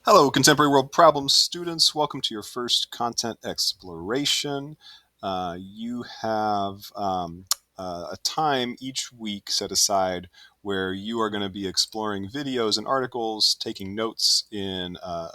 Hello, Contemporary World Problems students. Welcome to your first content exploration. You have a time each week set aside where you are going to be exploring videos and articles, taking notes in a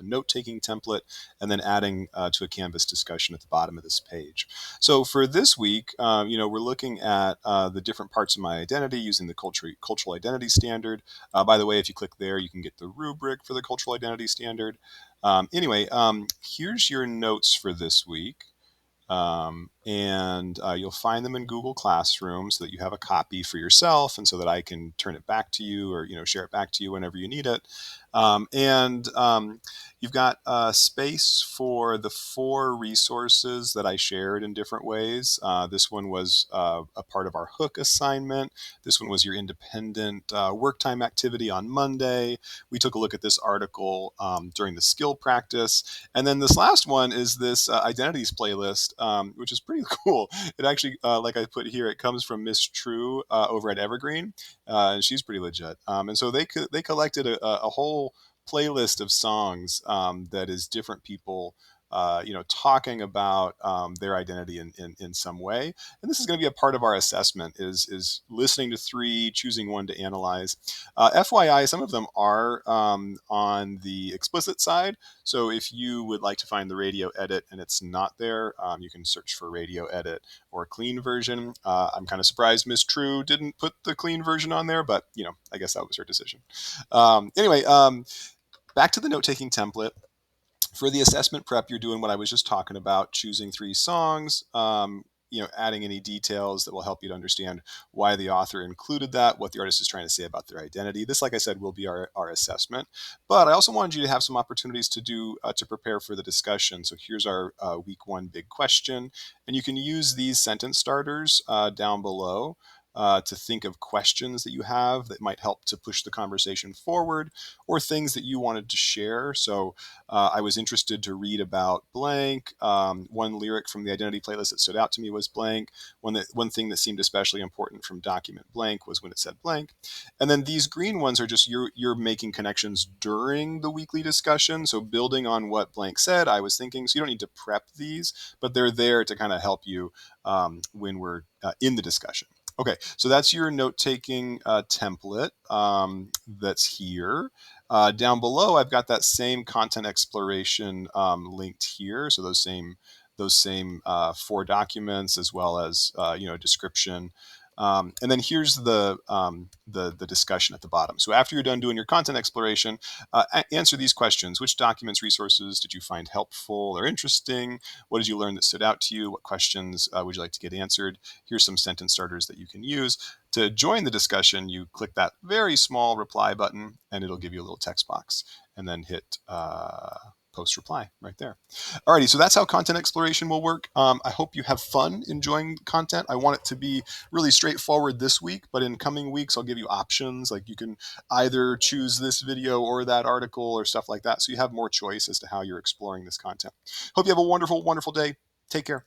note-taking template, and then adding to a Canvas discussion at the bottom of this page. So for this week, we're looking at the different parts of my identity using the cultural identity standard. By the way, if you click there, you can get the rubric for the cultural identity standard. Here's your notes for this week. And you'll find them in Google Classroom so that you have a copy for yourself and so that I can turn it back to you or share it back to you whenever you need it. You've got space for the 4 resources that I shared in different ways. This one was a part of our hook assignment. This one was your independent work time activity on Monday. We took a look at this article during the skill practice. And then this last one is this identities playlist, which is pretty cool. It actually, like I put here, it comes from Miss True over at Evergreen, and she's pretty legit. And so they collected a whole playlist of songs that is different people talking about their identity in some way. And this is going to be a part of our assessment is listening to 3, choosing one to analyze. FYI, some of them are on the explicit side. So if you would like to find the radio edit and it's not there, you can search for radio edit or clean version. I'm kind of surprised Miss True didn't put the clean version on there, but I guess that was her decision. Back to the note-taking template. For the assessment prep, you're doing what I was just talking about, choosing 3 songs, adding any details that will help you to understand why the author included that, what the artist is trying to say about their identity. This, like I said, will be our assessment. But I also wanted you to have some opportunities to prepare for the discussion. So here's our week 1 big question. And you can use these sentence starters down below to think of questions that you have that might help to push the conversation forward, or things that you wanted to share. So I was interested to read about blank. One lyric from the identity playlist that stood out to me was blank. One thing that seemed especially important from document blank was when it said blank. And then these green ones are just you're making connections during the weekly discussion. So building on what blank said, I was thinking, so you don't need to prep these, but they're there to kind of help you when we're in the discussion. Okay, so that's your note-taking template that's here. Down below, I've got that same content exploration linked here. So those same 4 documents, as well as description. And then here's the discussion at the bottom. So after you're done doing your content exploration, answer these questions. Which documents, resources did you find helpful or interesting? What did you learn that stood out to you? What questions would you like to get answered? Here's some sentence starters that you can use. To join the discussion, you click that very small reply button, and it'll give you a little text box, and then hit post reply right there. Alrighty, so that's how content exploration will work. I hope you have fun enjoying content. I want it to be really straightforward this week, but in coming weeks, I'll give you options. Like you can either choose this video or that article or stuff like that. So you have more choice as to how you're exploring this content. Hope you have a wonderful, wonderful day. Take care.